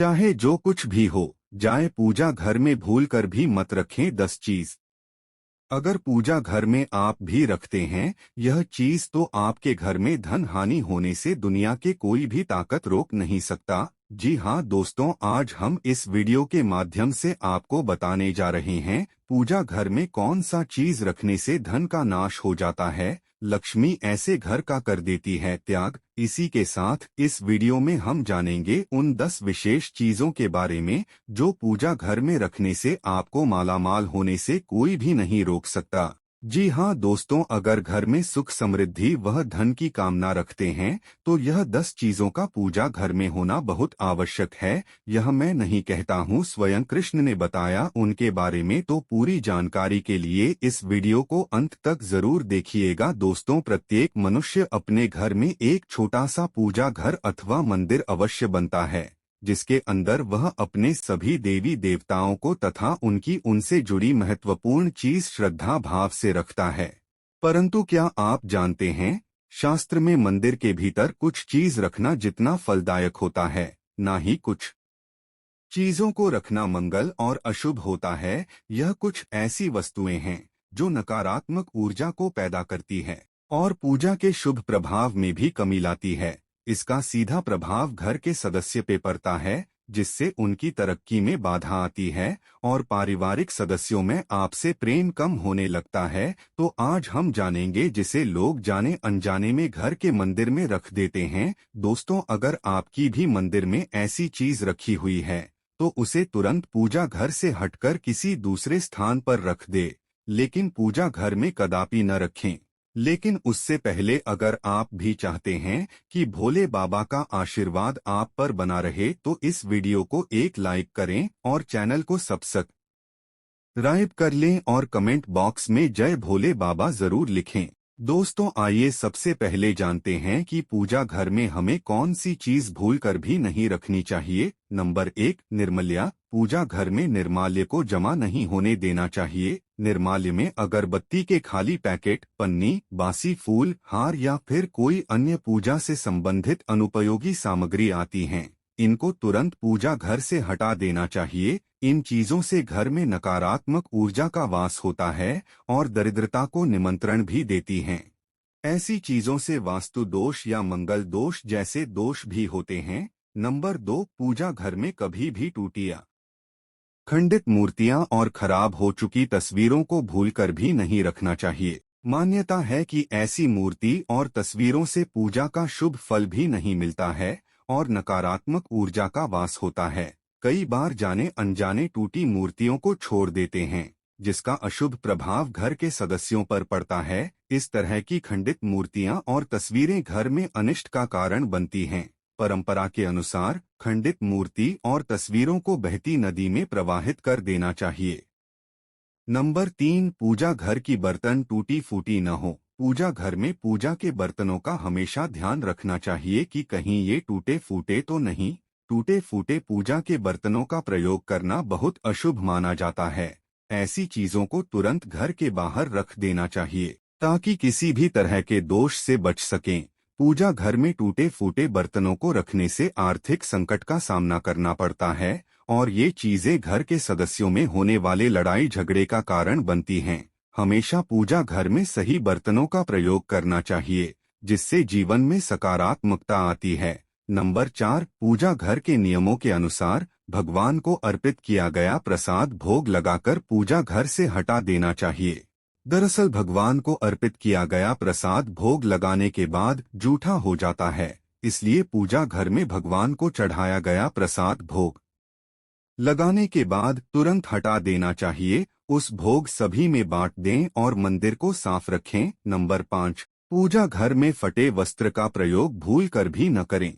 चाहे जो कुछ भी हो जाए, पूजा घर में भूल कर भी मत रखें 10 चीज। अगर पूजा घर में आप भी रखते हैं यह चीज तो आपके घर में धन हानि होने से दुनिया के कोई भी ताकत रोक नहीं सकता। जी हाँ दोस्तों, आज हम इस वीडियो के माध्यम से आपको बताने जा रहे हैं पूजा घर में कौन सा चीज रखने से धन का नाश हो जाता है, लक्ष्मी ऐसे घर का कर देती है त्याग। इसी के साथ इस वीडियो में हम जानेंगे उन 10 विशेष चीजों के बारे में जो पूजा घर में रखने से आपको मालामाल होने से कोई भी नहीं रोक सकता। जी हाँ दोस्तों, अगर घर में सुख समृद्धि वह धन की कामना रखते हैं तो यह 10 चीजों का पूजा घर में होना बहुत आवश्यक है। यह मैं नहीं कहता हूँ, स्वयं कृष्ण ने बताया उनके बारे में। तो पूरी जानकारी के लिए इस वीडियो को अंत तक जरूर देखिएगा। दोस्तों, प्रत्येक मनुष्य अपने घर में एक छोटा सा पूजा घर अथवा मंदिर अवश्य बनता है जिसके अंदर वह अपने सभी देवी देवताओं को तथा उनकी उनसे जुड़ी महत्वपूर्ण चीज श्रद्धा भाव से रखता है। परंतु क्या आप जानते हैं, शास्त्र में मंदिर के भीतर कुछ चीज रखना जितना फलदायक होता है, ना ही कुछ चीजों को रखना मंगल और अशुभ होता है। यह कुछ ऐसी वस्तुएं हैं जो नकारात्मक ऊर्जा को पैदा करती है और पूजा के शुभ प्रभाव में भी कमी लाती है। इसका सीधा प्रभाव घर के सदस्य पे पड़ता है जिससे उनकी तरक्की में बाधा आती है और पारिवारिक सदस्यों में आपसे प्रेम कम होने लगता है। तो आज हम जानेंगे जिसे लोग जाने अनजाने में घर के मंदिर में रख देते हैं। दोस्तों, अगर आपकी भी मंदिर में ऐसी चीज रखी हुई है तो उसे तुरंत पूजा घर से हटकर किसी दूसरे स्थान पर रख दे, लेकिन पूजा घर में कदापि न रखें। लेकिन उससे पहले अगर आप भी चाहते हैं कि भोले बाबा का आशीर्वाद आप पर बना रहे तो इस वीडियो को एक लाइक करें और चैनल को सब्सक्राइब कर लें और कमेंट बॉक्स में जय भोले बाबा जरूर लिखें। दोस्तों, आइए सबसे पहले जानते हैं कि पूजा घर में हमें कौन सी चीज भूल कर भी नहीं रखनी चाहिए। नंबर 1, निर्माल्य। पूजा घर में निर्माल्य को जमा नहीं होने देना चाहिए। निर्माल्य में अगरबत्ती के खाली पैकेट, पन्नी, बासी फूल, हार या फिर कोई अन्य पूजा से संबंधित अनुपयोगी सामग्री आती हैं। इनको तुरंत पूजा घर से हटा देना चाहिए। इन चीजों से घर में नकारात्मक ऊर्जा का वास होता है और दरिद्रता को निमंत्रण भी देती हैं। ऐसी चीजों से वास्तु दोष या मंगल दोष जैसे दोष भी होते हैं। नंबर 2, पूजा घर में कभी भी टूटी या खंडित मूर्तियां और खराब हो चुकी तस्वीरों को भूलकर भी नहीं रखना चाहिए। मान्यता है कि ऐसी मूर्ति और तस्वीरों से पूजा का शुभ फल भी नहीं मिलता है और नकारात्मक ऊर्जा का वास होता है। कई बार जाने अनजाने टूटी मूर्तियों को छोड़ देते हैं जिसका अशुभ प्रभाव घर के सदस्यों पर पड़ता है। इस तरह की खंडित मूर्तियां और तस्वीरें घर में अनिष्ट का कारण बनती हैं। परंपरा के अनुसार खंडित मूर्ति और तस्वीरों को बहती नदी में प्रवाहित कर देना चाहिए। नंबर 3, पूजा घर की बर्तन टूटी फूटी न हो। पूजा घर में पूजा के बर्तनों का हमेशा ध्यान रखना चाहिए कि कहीं ये टूटे फूटे तो नहीं। टूटे फूटे पूजा के बर्तनों का प्रयोग करना बहुत अशुभ माना जाता है। ऐसी चीजों को तुरंत घर के बाहर रख देना चाहिए ताकि किसी भी तरह के दोष से बच सकें। पूजा घर में टूटे फूटे बर्तनों को रखने से आर्थिक संकट का सामना करना पड़ता है और ये चीजें घर के सदस्यों में होने वाले लड़ाई झगड़े का कारण बनती हैं। हमेशा पूजा घर में सही बर्तनों का प्रयोग करना चाहिए जिससे जीवन में सकारात्मकता आती है। नंबर 4, पूजा घर के नियमों के अनुसार भगवान को अर्पित किया गया प्रसाद भोग लगाकर पूजा घर से हटा देना चाहिए। दरअसल भगवान को अर्पित किया गया प्रसाद भोग लगाने के बाद जूठा हो जाता है, इसलिए पूजा घर में भगवान को चढ़ाया गया प्रसाद भोग लगाने के बाद तुरंत हटा देना चाहिए। उस भोग सभी में बांट दें और मंदिर को साफ रखें। नंबर 5, पूजा घर में फटे वस्त्र का प्रयोग भूल कर भी न करें।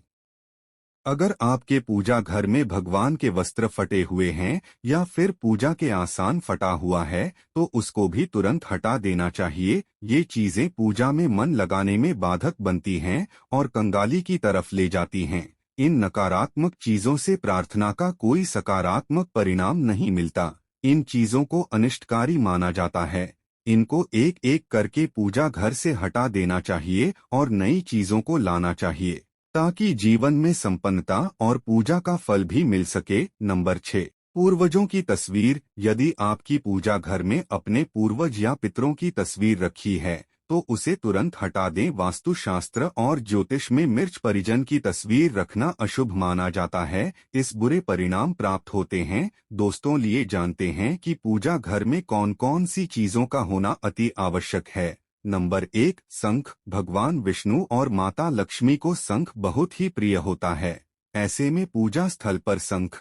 अगर आपके पूजा घर में भगवान के वस्त्र फटे हुए हैं या फिर पूजा के आसान फटा हुआ है तो उसको भी तुरंत हटा देना चाहिए। ये चीजें पूजा में मन लगाने में बाधक बनती हैं और कंगाली की तरफ ले जाती हैं। इन नकारात्मक चीजों से प्रार्थना का कोई सकारात्मक परिणाम नहीं मिलता। इन चीजों को अनिष्टकारी माना जाता है। इनको एक एक करके पूजा घर से हटा देना चाहिए और नई चीजों को लाना चाहिए। ताकि जीवन में संपन्नता और पूजा का फल भी मिल सके। नंबर 6, पूर्वजों की तस्वीर। यदि आपकी पूजा घर में अपने पूर्वज या पितरों की तस्वीर रखी है तो उसे तुरंत हटा दें। वास्तुशास्त्र और ज्योतिष में मिर्च परिजन की तस्वीर रखना अशुभ माना जाता है। इस बुरे परिणाम प्राप्त होते हैं। दोस्तों, लिए जानते हैं कि पूजा घर में कौन कौन सी चीजों का होना अति आवश्यक है। नंबर 1, शंख। भगवान विष्णु और माता लक्ष्मी को शंख बहुत ही प्रिय होता है। ऐसे में पूजा स्थल पर शंख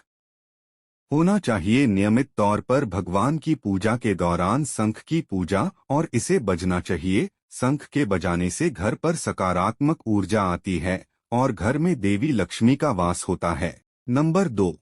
होना चाहिए। नियमित तौर पर भगवान की पूजा के दौरान शंख की पूजा और इसे बजना चाहिए। शंख के बजाने से घर पर सकारात्मक ऊर्जा आती है और घर में देवी लक्ष्मी का वास होता है। नंबर 2,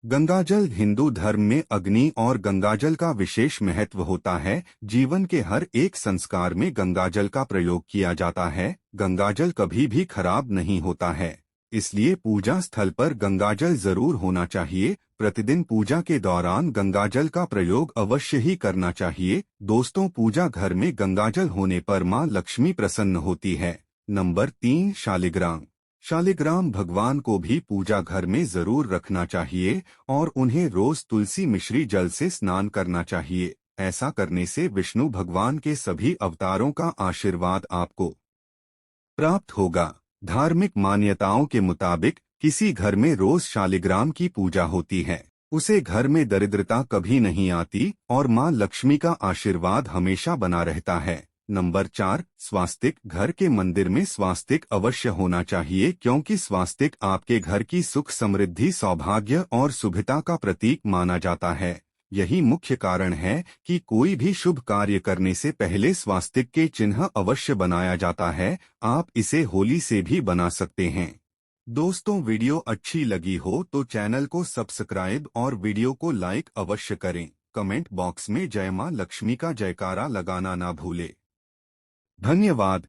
गंगाजल। हिंदू धर्म में अग्नि और गंगाजल का विशेष महत्व होता है। जीवन के हर एक संस्कार में गंगाजल का प्रयोग किया जाता है। गंगाजल कभी भी खराब नहीं होता है, इसलिए पूजा स्थल पर गंगाजल जरूर होना चाहिए। प्रतिदिन पूजा के दौरान गंगाजल का प्रयोग अवश्य ही करना चाहिए। दोस्तों, पूजा घर में गंगाजल होने पर मां लक्ष्मी प्रसन्न होती है। नंबर 3, शालिग्राम। शालिग्राम भगवान को भी पूजा घर में जरूर रखना चाहिए और उन्हें रोज तुलसी मिश्री जल से स्नान करना चाहिए। ऐसा करने से विष्णु भगवान के सभी अवतारों का आशीर्वाद आपको प्राप्त होगा। धार्मिक मान्यताओं के मुताबिक किसी घर में रोज शालिग्राम की पूजा होती है, उसे घर में दरिद्रता कभी नहीं आती और मां लक्ष्मी का आशीर्वाद हमेशा बना रहता है। नंबर 4, स्वास्तिक। घर के मंदिर में स्वास्तिक अवश्य होना चाहिए, क्योंकि स्वास्तिक आपके घर की सुख समृद्धि, सौभाग्य और शुभता का प्रतीक माना जाता है। यही मुख्य कारण है कि कोई भी शुभ कार्य करने से पहले स्वास्तिक के चिन्ह अवश्य बनाया जाता है। आप इसे होली से भी बना सकते हैं। दोस्तों, वीडियो अच्छी लगी हो तो चैनल को सब्सक्राइब और वीडियो को लाइक अवश्य करें। कमेंट बॉक्स में जय मां लक्ष्मी का जयकारा लगाना ना भूले। धन्यवाद।